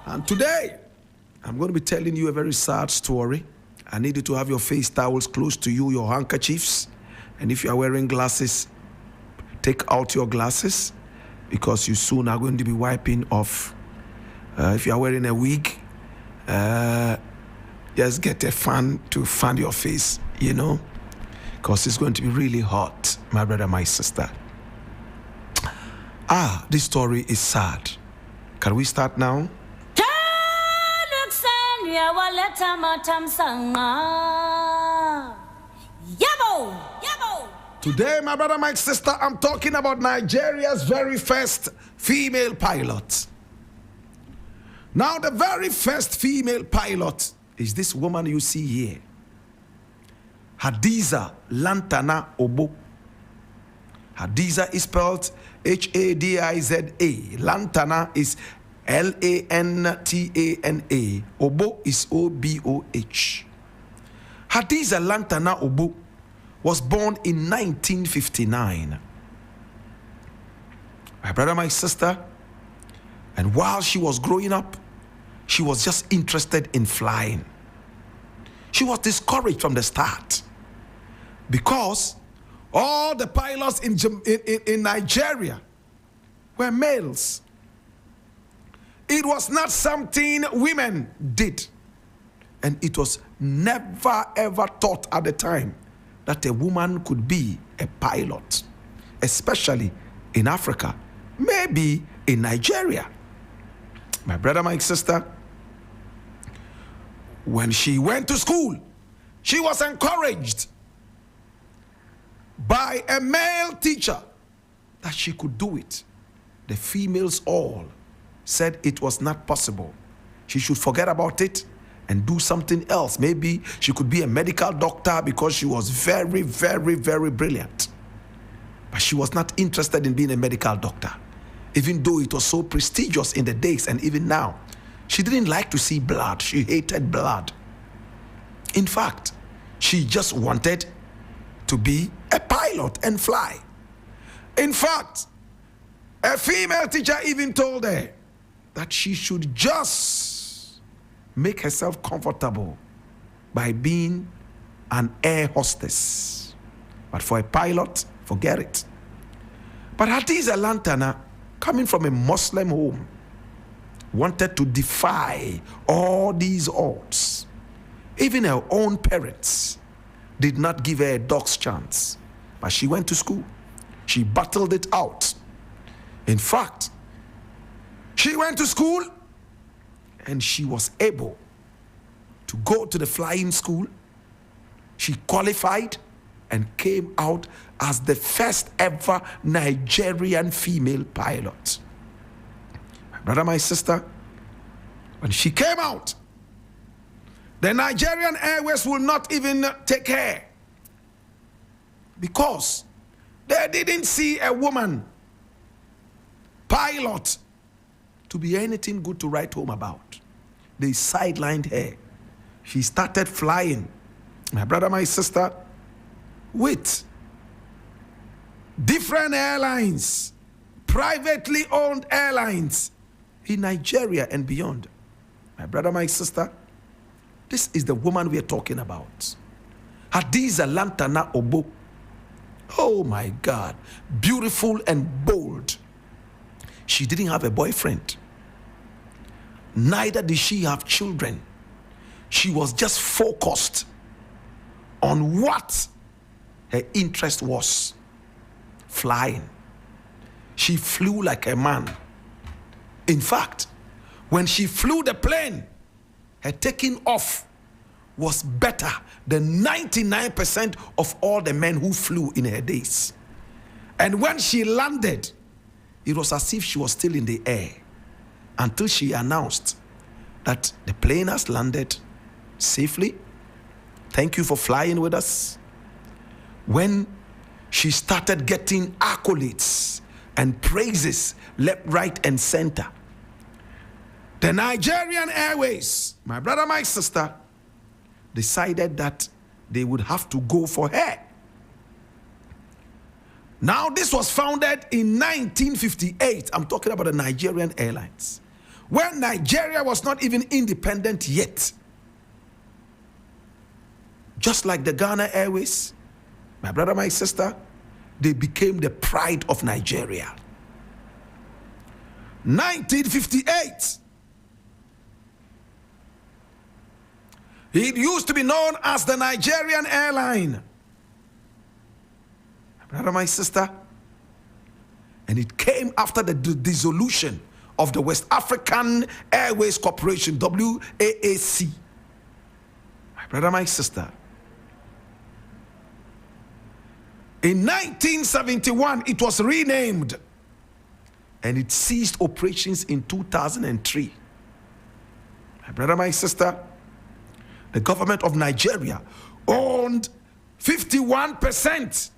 And today, I'm going to be telling you a very sad story. I need you to have your face towels close to you, your handkerchiefs. And if you are wearing glasses, take out your glasses because you soon are going to be wiping off. If you are wearing a wig, just get a fan to fan your face, you know, because it's going to be really hot, my brother, my sister. This story is sad. Can we start now? Today, my brother, my sister, I'm talking about Nigeria's very first female pilot. Now, the very first female pilot is this woman you see here, Hadiza Lantana Oboh. Hadiza is spelled H-A-D-I-Z-A. Lantana is L-A-N-T-A-N-A. Oboh is O-B-O-H. Hadiza Lantana Oboh was born in 1959. My brother, my sister, and while she was growing up, she was just interested in flying. She was discouraged from the start because all the pilots in Nigeria were males. It was not something women did. And it was never ever thought at the time that a woman could be a pilot, especially in Africa, maybe in Nigeria. My brother, my sister, when she went to school, she was encouraged by a male teacher that she could do it. The females all said it was not possible. She should forget about it and do something else. Maybe she could be a medical doctor because she was very, very, very brilliant. But she was not interested in being a medical doctor, even though it was so prestigious in the days and even now. She didn't like to see blood. She hated blood. In fact, she just wanted to be a pilot and fly. In fact, a female teacher even told her that she should just make herself comfortable by being an air hostess. But for a pilot, forget it. But Hadiza Lantana, coming from a Muslim home, wanted to defy all these odds. Even her own parents did not give her a dog's chance. But she went to school. She battled it out. In fact, she went to school and she was able to go to the flying school. She qualified and came out as the first ever Nigerian female pilot. My brother, my sister, when she came out, the Nigerian Airways will not even take her because they didn't see a woman pilot to be anything good to write home about. They sidelined her. She started flying, my brother, my sister, with different airlines, privately owned airlines in Nigeria and beyond. My brother, my sister, this is the woman we are talking about. Hadiza Lantana Oboh. Oh my God, beautiful and bold. She didn't have a boyfriend. Neither did she have children. She was just focused on what her interest was: flying. She flew like a man. In fact, when she flew the plane, her taking off was better than 99% of all the men who flew in her days. And when she landed, it was as if she was still in the air until she announced that the plane has landed safely. Thank you for flying with us. When she started getting accolades and praises left, right, and center, the Nigerian Airways, my brother, my sister, decided that they would have to go for her. Now, this was founded in 1958. I'm talking about the Nigerian Airlines. when Nigeria was not even independent yet. Just like the Ghana Airways, my brother, my sister, they became the pride of Nigeria. 1958, it used to be known as the Nigerian Airline. My brother, my sister, and it came after the dissolution of the West African Airways Corporation, WAAC. My brother, my sister, in 1971, it was renamed and it ceased operations in 2003. My brother, my sister, the government of Nigeria owned 51%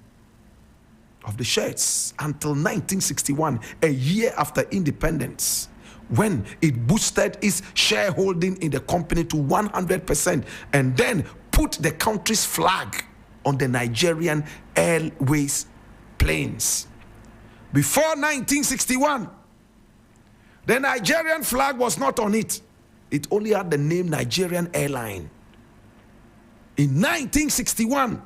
of the shares until 1961, a year after independence, when it boosted its shareholding in the company to 100% and then put the country's flag on the Nigerian Airways planes. Before 1961, the Nigerian flag was not on it. It only had the name Nigerian Airline. In 1961,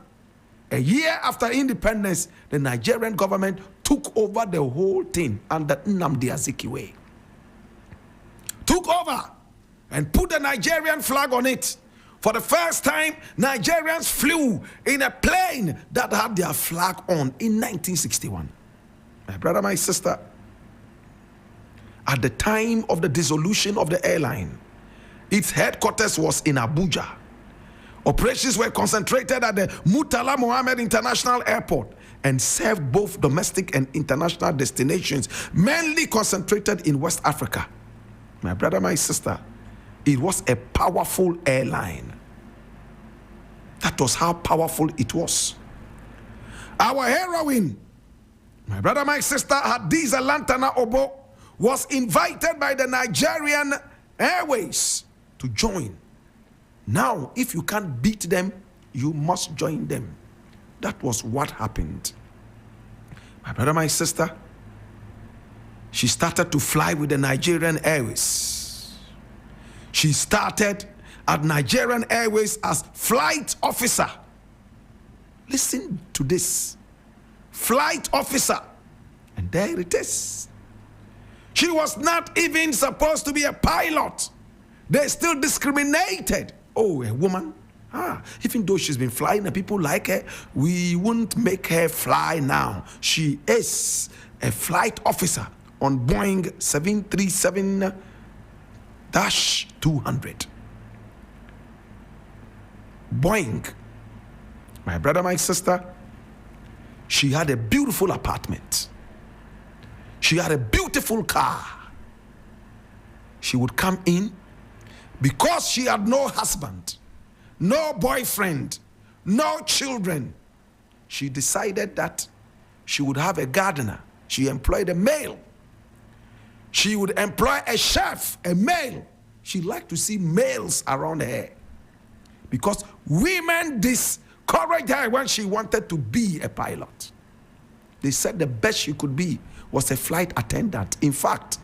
a year after independence, the Nigerian government took over the whole thing under Nnamdi Azikiwe. Took over and put the Nigerian flag on it. For the first time, Nigerians flew in a plane that had their flag on in 1961. My brother, my sister, at the time of the dissolution of the airline, its headquarters was in Abuja. Operations were concentrated at the Murtala Mohammed International Airport and served both domestic and international destinations, mainly concentrated in West Africa. My brother, my sister, it was a powerful airline. That was how powerful it was. Our heroine, my brother, my sister, Hadiza Lantana Oboh, was invited by the Nigerian Airways to join. Now, if you can't beat them, you must join them. That was what happened. My brother, my sister, she started to fly with the Nigerian Airways. She started at Nigerian Airways as flight officer. Listen to this. Flight officer. And there it is. She was not even supposed to be a pilot. They still discriminated. Oh, a woman. Even though she's been flying and people like her, we won't make her fly now. She is a flight officer on Boeing 737-200. Boeing. My brother, my sister, she had a beautiful apartment. She had a beautiful car. She would come in because she had no husband, no boyfriend, no children. She decided that she would have a gardener. She employed a male. She would employ a chef, a male. She liked to see males around her because women discouraged her when she wanted to be a pilot. They said the best she could be was a flight attendant. In fact,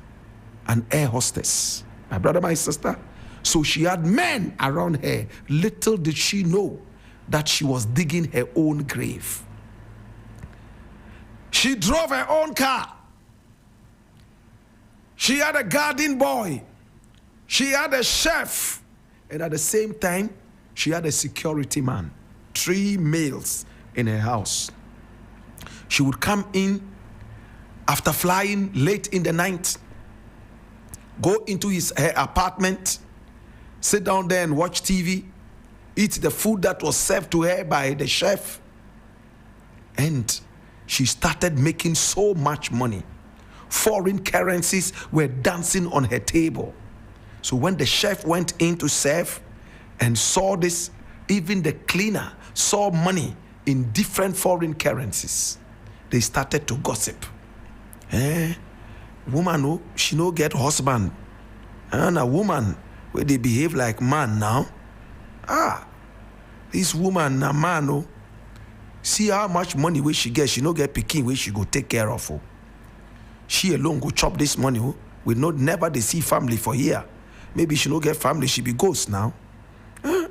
an air hostess. My brother, my sister. So she had men around her. Little did she know that she was digging her own grave. She drove her own car. She had a garden boy. She had a chef. And at the same time, she had a security man. 3 males in her house. She would come in after flying late in the night, go into her apartment, sit down there and watch TV, eat the food that was served to her by the chef. And she started making so much money. Foreign currencies were dancing on her table. So when the chef went in to serve and saw this, even the cleaner saw money in different foreign currencies. They started to gossip. Woman, oh, she no get husband. And a woman, where they behave like man now. This woman, a man, oh, see how much money where she get. She no get pikin where she go take care of. Oh. She alone go chop this money. Oh. We not never they see family for here. Maybe she no get family, she be ghost now.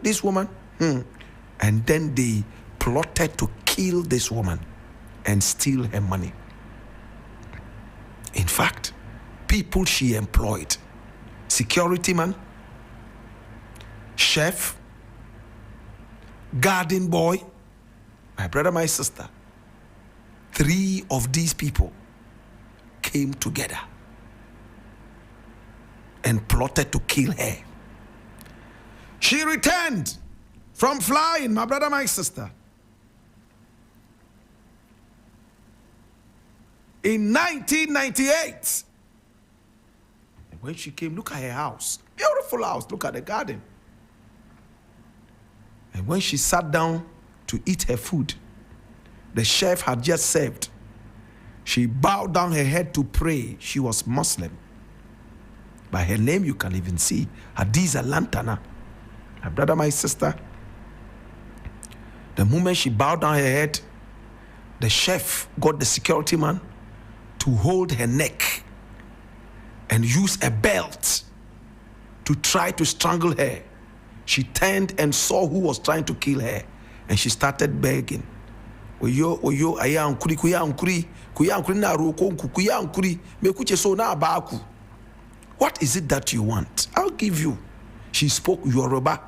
This woman. And then they plotted to kill this woman and steal her money. In fact, people she employed, security man, chef, garden boy, my brother, my sister, 3 of these people came together and plotted to kill her. She returned from flying, my brother, my sister, in 1998. And when she came, look at her house. Beautiful house. Look at the garden. And when she sat down to eat her food, the chef had just served. She bowed down her head to pray. She was Muslim. By her name, you can even see Hadiza Lantana. My brother, my sister. The moment she bowed down her head, the chef got the security man to hold her neck and use a belt to try to strangle her. She turned and saw who was trying to kill her, and she started begging. Oyo aya ankuri kuya ankuri na roko nku kuya ankuri mekuche so na abaku. What is it that you want? I'll give you. She spoke Yoruba.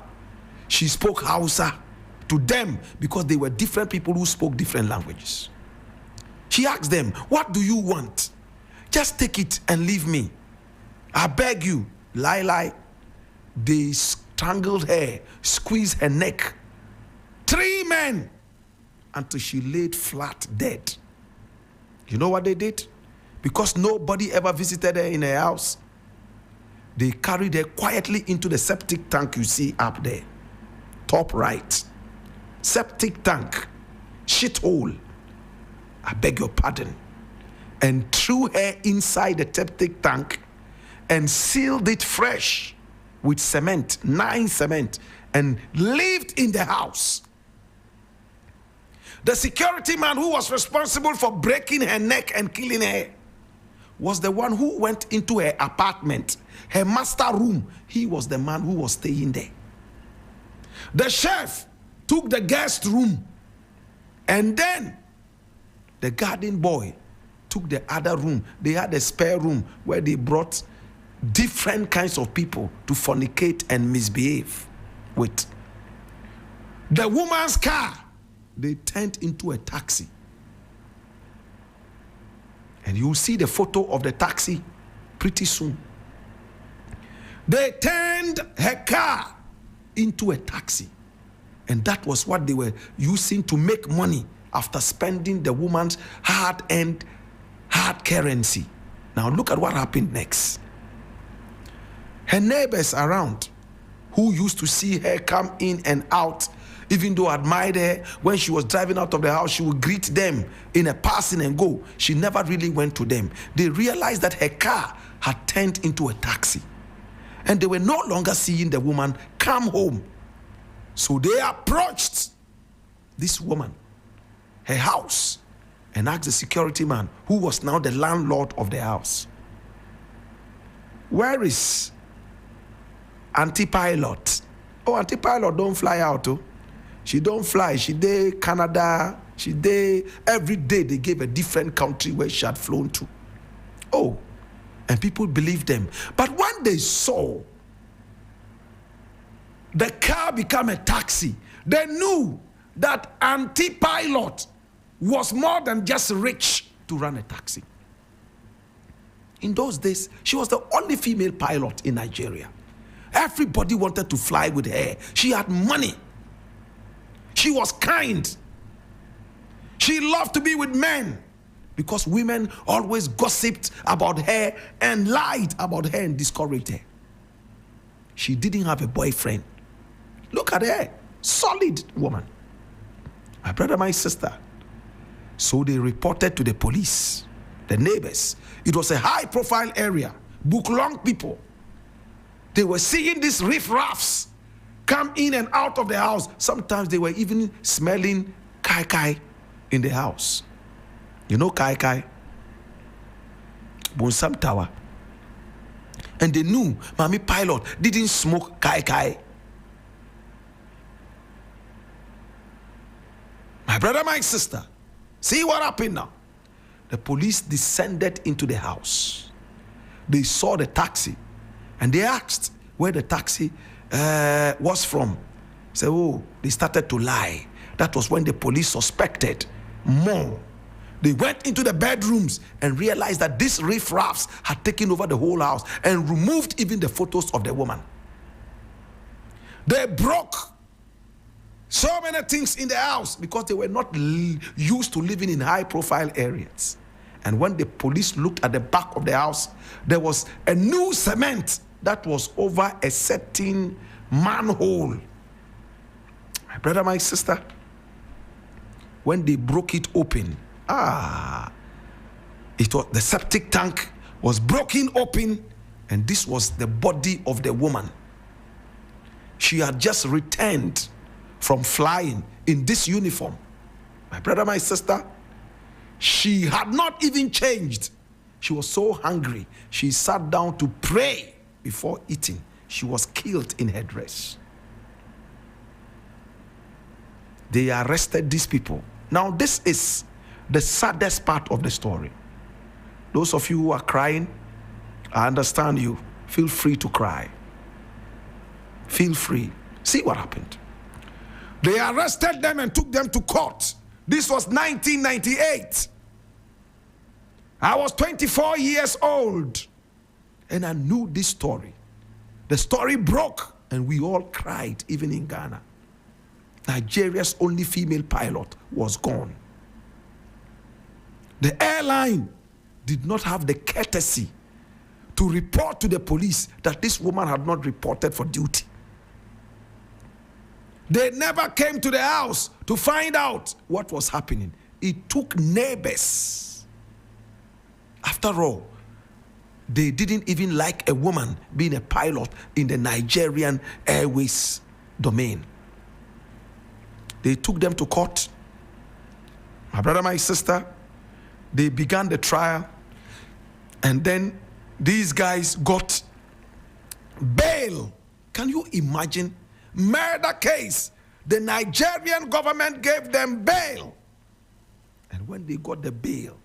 She spoke Hausa to them because they were different people who spoke different languages. She asked them, what do you want? Just take it and leave me. I beg you. Lie. They strangled her, squeezed her neck. 3 men until she laid flat dead. You know what they did? Because nobody ever visited her in her house, they carried her quietly into the septic tank you see up there. Top right. Septic tank. Shithole. I beg your pardon. And threw her inside the septic tank and sealed it fresh with cement, 9 cement, and lived in the house. The security man who was responsible for breaking her neck and killing her was the one who went into her apartment, her master room. He was the man who was staying there. The chef took the guest room, and then the garden boy took the other room. They had a spare room where they brought different kinds of people to fornicate and misbehave with. The woman's car, they turned into a taxi. And you'll see the photo of the taxi pretty soon. They turned her car into a taxi. And that was what they were using to make money after spending the woman's hard-earned hard currency. Now look at what happened next. Her neighbors around, who used to see her come in and out, even though admired her, when she was driving out of the house, she would greet them in a passing and go. She never really went to them. They realized that her car had turned into a taxi, and they were no longer seeing the woman come home. So they approached this woman, her house, and asked the security man, who was now the landlord of the house, where is Auntie Pilot? Oh, Auntie Pilot don't fly out, oh. She don't fly. She did Canada. She did every day. They gave a different country where she had flown to. Oh, and people believed them. But when they saw the car become a taxi, they knew that Auntie Pilot was more than just rich to run a taxi. In those days, she was the only female pilot in Nigeria. Everybody wanted to fly with her. She had money. She was kind. She loved to be with men because women always gossiped about her and lied about her and discouraged her. She didn't have a boyfriend. Look at her. Solid woman. My brother, my sister. So they reported to the police, the neighbors. It was a high-profile area. Buklong people. They were seeing these riff-raffs come in and out of the house. Sometimes they were even smelling kai in the house. You know kai? Bonsam Tower. And they knew Mami Pilot didn't smoke kai kai. My brother, my sister, see what happened now. The police descended into the house. They saw the taxi and they asked where the taxi was from. Say, oh, they started to lie. That was when the police suspected more. They went into the bedrooms and realized that these riffraffs had taken over the whole house and removed even the photos of the woman. They broke so many things in the house because they were not used to living in high-profile areas. And when the police looked at the back of the house, there was a new cement that was over a certain manhole. My brother, my sister, when they broke it open, it was the septic tank was broken open, and this was the body of the woman. She had just returned from flying in this uniform. My brother, my sister, she had not even changed. She was so hungry, she sat down to pray before eating. She was killed in her dress. They arrested these people. Now, this is the saddest part of the story. Those of you who are crying, I understand you. Feel free to cry. Feel free. See what happened. They arrested them and took them to court. This was 1998. I was 24 years old and I knew this story. The story broke and we all cried, even in Ghana. Nigeria's only female pilot was gone. The airline did not have the courtesy to report to the police that this woman had not reported for duty. They never came to the house to find out what was happening. It took neighbors. After all, they didn't even like a woman being a pilot in the Nigerian Airways domain. They took them to court. My brother, my sister, they began the trial, and then these guys got bail. Can you imagine? Murder case. The Nigerian government gave them bail. And when they got the bail,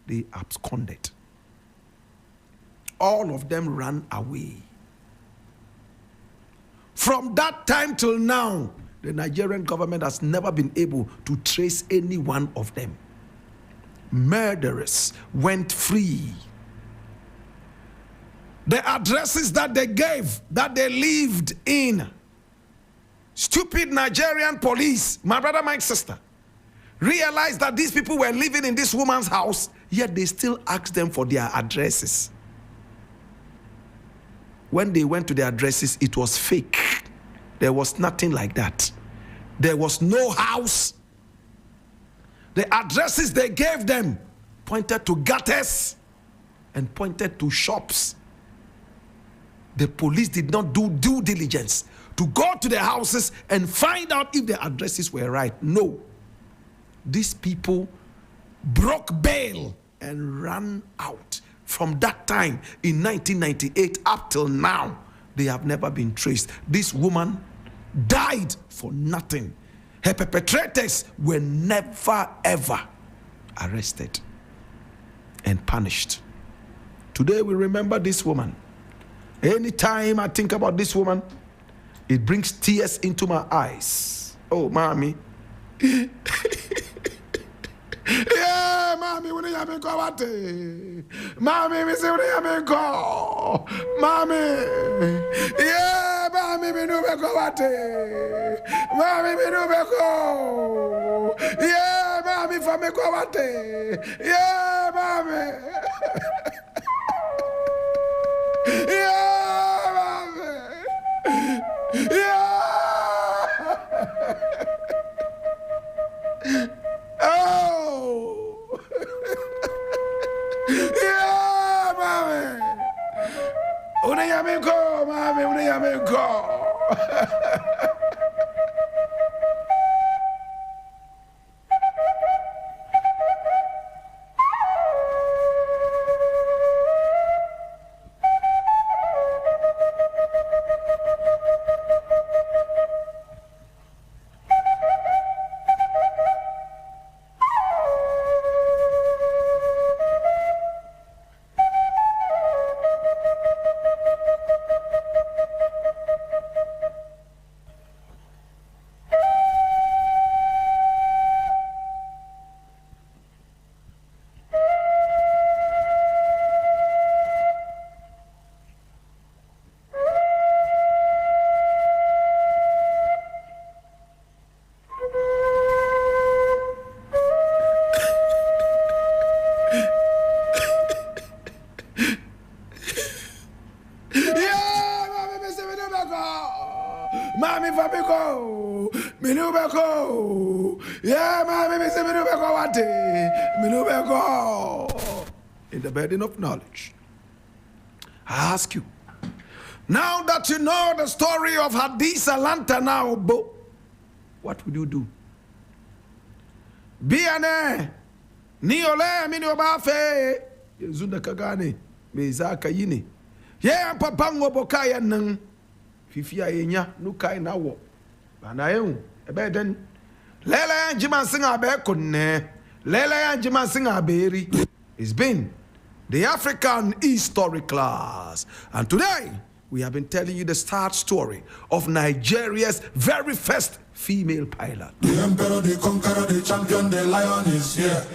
they absconded. All of them ran away. From that time till now, the Nigerian government has never been able to trace any one of them. Murderers went free. The addresses that they gave, that they lived in, stupid Nigerian police, my brother, my sister, realized that these people were living in this woman's house, yet they still asked them for their addresses. When they went to the addresses, it was fake. There was nothing like that. There was no house. The addresses they gave them pointed to gutters and pointed to shops. The police did not do due diligence to go to the houses and find out if the addresses were right. No. These people broke bail and ran out. From that time in 1998 up till now, they have never been traced. This woman died for nothing. Her perpetrators were never ever arrested and punished. Today we remember this woman. Anytime I think about this woman, it brings tears into my eyes. Oh, mommy. Yeah, mommy, when you have me go what? Mommy, me say when you have me go. Mommy. Yeah, mommy, me no me go what? Mommy, me no me go. Yeah, mommy, for me go what? Yeah, mommy. Yeah, mommy. Yeah. Oh. Yeah, mommy. Una ya me go, mommy. Una ya me go. Mami Fabiko, Minubeko. Yeah, Mami Miss Minubeko Wate, Minubeko. In the burden of knowledge, I ask you, now that you know the story of Hadiza Lantana Oboh, what would you do? Biane, Niole, Miniobafe, Zunda Kagane, Mezaka Yini. Yeah, Papango Bokaya Nang, Fifia Yenya, Nukai Nawo, Banayon, a beden. Lela and Jima Singer Bekone, Lela and Jima Singer Berry. It's been the African History class. And today, we have been telling you the start story of Nigeria's very first female pilot. The emperor, the conqueror, the champion, the lion is here.